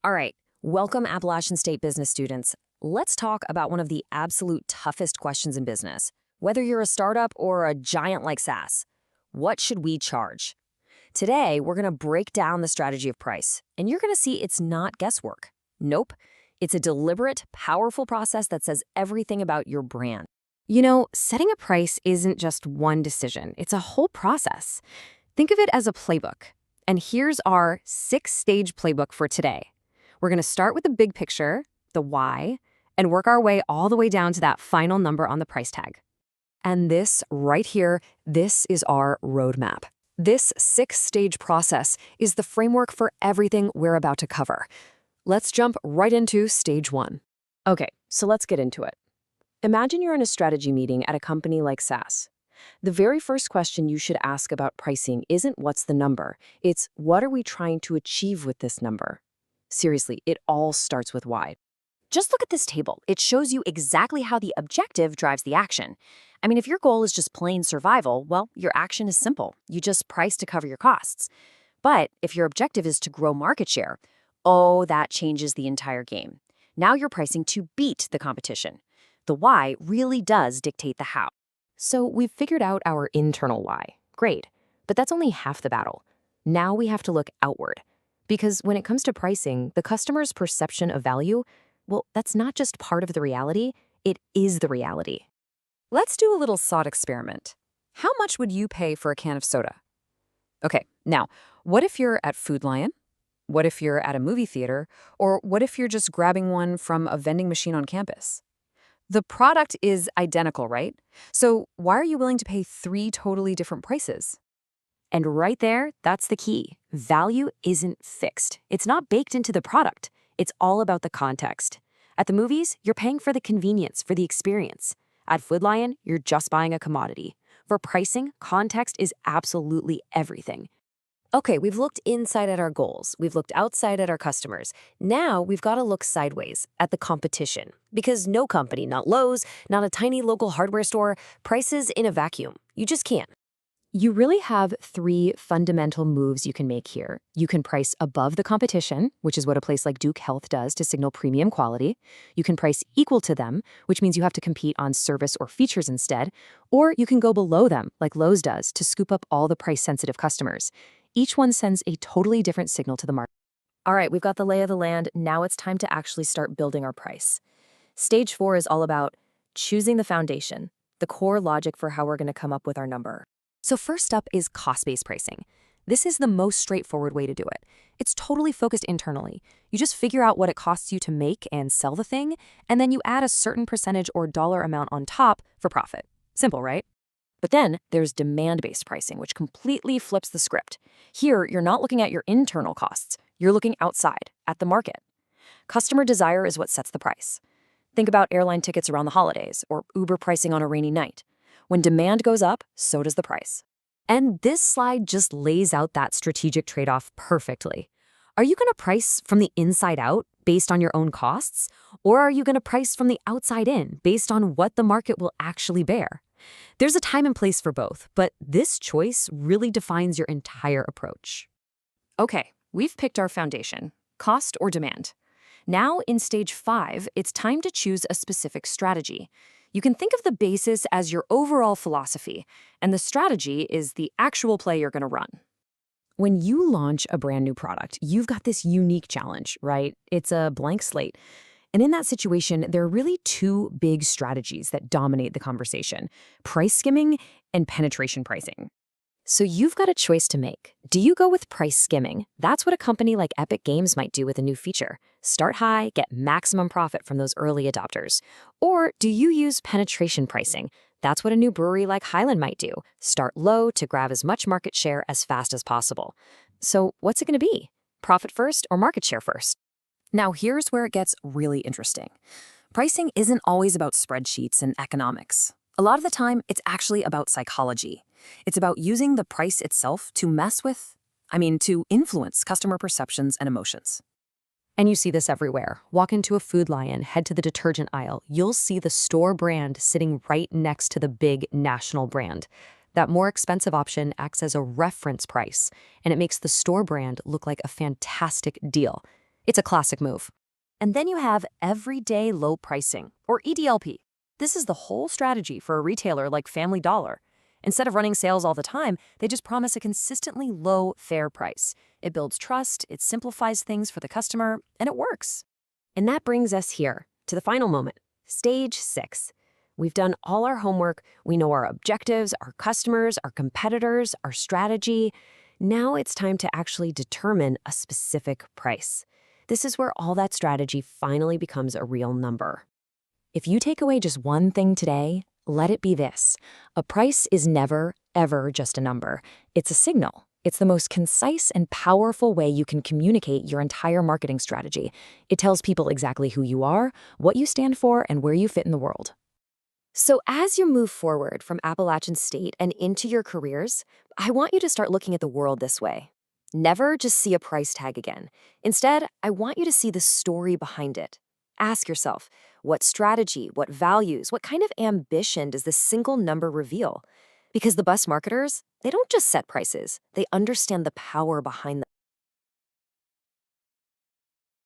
All right, welcome Appalachian State business students. Let's talk about one of the absolute toughest questions in business. Whether you're a startup or a giant like SaaS, what should we charge? Today, we're going to break down the strategy of price, and you're going to see it's not guesswork. Nope, it's a deliberate, powerful process that says everything about your brand. You know, setting a price isn't just one decision, it's a whole process. Think of it as a playbook. And here's our 6-stage playbook for today. We're going to start with the big picture, the why, and work our way all the way down to that final number on the price tag. And this right here, this is our roadmap. This 6-stage process is the framework for everything we're about to cover. Let's jump right into stage 1. Okay, so let's get into it. Imagine you're in a strategy meeting at a company like SaaS. The very first question you should ask about pricing isn't what's the number, it's what are we trying to achieve with this number? Seriously, it all starts with why. Just look at this table. It shows you exactly how the objective drives the action. I mean, if your goal is just plain survival, well, your action is simple. You just price to cover your costs. But if your objective is to grow market share, oh, that changes the entire game. Now you're pricing to beat the competition. The why really does dictate the how. So we've figured out our internal why. Great. But that's only half the battle. Now we have to look outward. Because when it comes to pricing, the customer's perception of value, well, that's not just part of the reality, it is the reality. Let's do a little thought experiment. How much would you pay for a can of soda? Okay, now, what if you're at Food Lion? What if you're at a movie theater? Or what if you're just grabbing one from a vending machine on campus? The product is identical, right? So why are you willing to pay 3 totally different prices? And right there, that's the key. Value isn't fixed. It's not baked into the product. It's all about the context. At the movies, you're paying for the convenience, for the experience. At Food Lion, you're just buying a commodity. For pricing, context is absolutely everything. Okay, we've looked inside at our goals. We've looked outside at our customers. Now we've got to look sideways at the competition. Because no company, not Lowe's, not a tiny local hardware store, prices in a vacuum. You just can't. You really have 3 fundamental moves you can make here. You can price above the competition, which is what a place like Duke Health does to signal premium quality. You can price equal to them, which means you have to compete on service or features instead. Or you can go below them, like Lowe's does, to scoop up all the price-sensitive customers. Each one sends a totally different signal to the market. All right, we've got the lay of the land. Now it's time to actually start building our price. Stage 4 is all about choosing the foundation, the core logic for how we're going to come up with our number. So first up is cost-based pricing. This is the most straightforward way to do it. It's totally focused internally. You just figure out what it costs you to make and sell the thing, and then you add a certain percentage or dollar amount on top for profit. Simple, right? But then there's demand-based pricing, which completely flips the script. Here, you're not looking at your internal costs. You're looking outside, at the market. Customer desire is what sets the price. Think about airline tickets around the holidays or Uber pricing on a rainy night. When demand goes up, so does the price. And this slide just lays out that strategic trade-off perfectly. Are you going to price from the inside out based on your own costs? Or are you going to price from the outside in based on what the market will actually bear? There's a time and place for both, but this choice really defines your entire approach. Okay, we've picked our foundation, cost or demand. Now in stage 5, it's time to choose a specific strategy. You can think of the basis as your overall philosophy, and the strategy is the actual play you're going to run. When you launch a brand new product, you've got this unique challenge, right? It's a blank slate. And in that situation, there are really 2 big strategies that dominate the conversation: price skimming and penetration pricing. So you've got a choice to make. Do you go with price skimming? That's what a company like Epic Games might do with a new feature. Start high, get maximum profit from those early adopters. Or do you use penetration pricing? That's what a new brewery like Highland might do. Start low to grab as much market share as fast as possible. So what's it going to be? Profit first or market share first? Now here's where it gets really interesting. Pricing isn't always about spreadsheets and economics. A lot of the time, it's actually about psychology. It's about using the price itself to to influence customer perceptions and emotions. And you see this everywhere. Walk into a Food Lion, head to the detergent aisle. You'll see the store brand sitting right next to the big national brand. That more expensive option acts as a reference price, and it makes the store brand look like a fantastic deal. It's a classic move. And then you have everyday low pricing, or EDLP. This is the whole strategy for a retailer like Family Dollar. Instead of running sales all the time, they just promise a consistently low, fair price. It builds trust, it simplifies things for the customer, and it works. And that brings us here, to the final moment, stage 6. We've done all our homework, we know our objectives, our customers, our competitors, our strategy. Now it's time to actually determine a specific price. This is where all that strategy finally becomes a real number. If you take away just one thing today, let it be this. A price is never, ever just a number. It's a signal. It's the most concise and powerful way you can communicate your entire marketing strategy. It tells people exactly who you are, what you stand for, and where you fit in the world. So as you move forward from Appalachian State and into your careers, I want you to start looking at the world this way. Never just see a price tag again. Instead, I want you to see the story behind it. Ask yourself, what strategy, what values, what kind of ambition does this single number reveal? Because the best marketers, they don't just set prices, they understand the power behind them.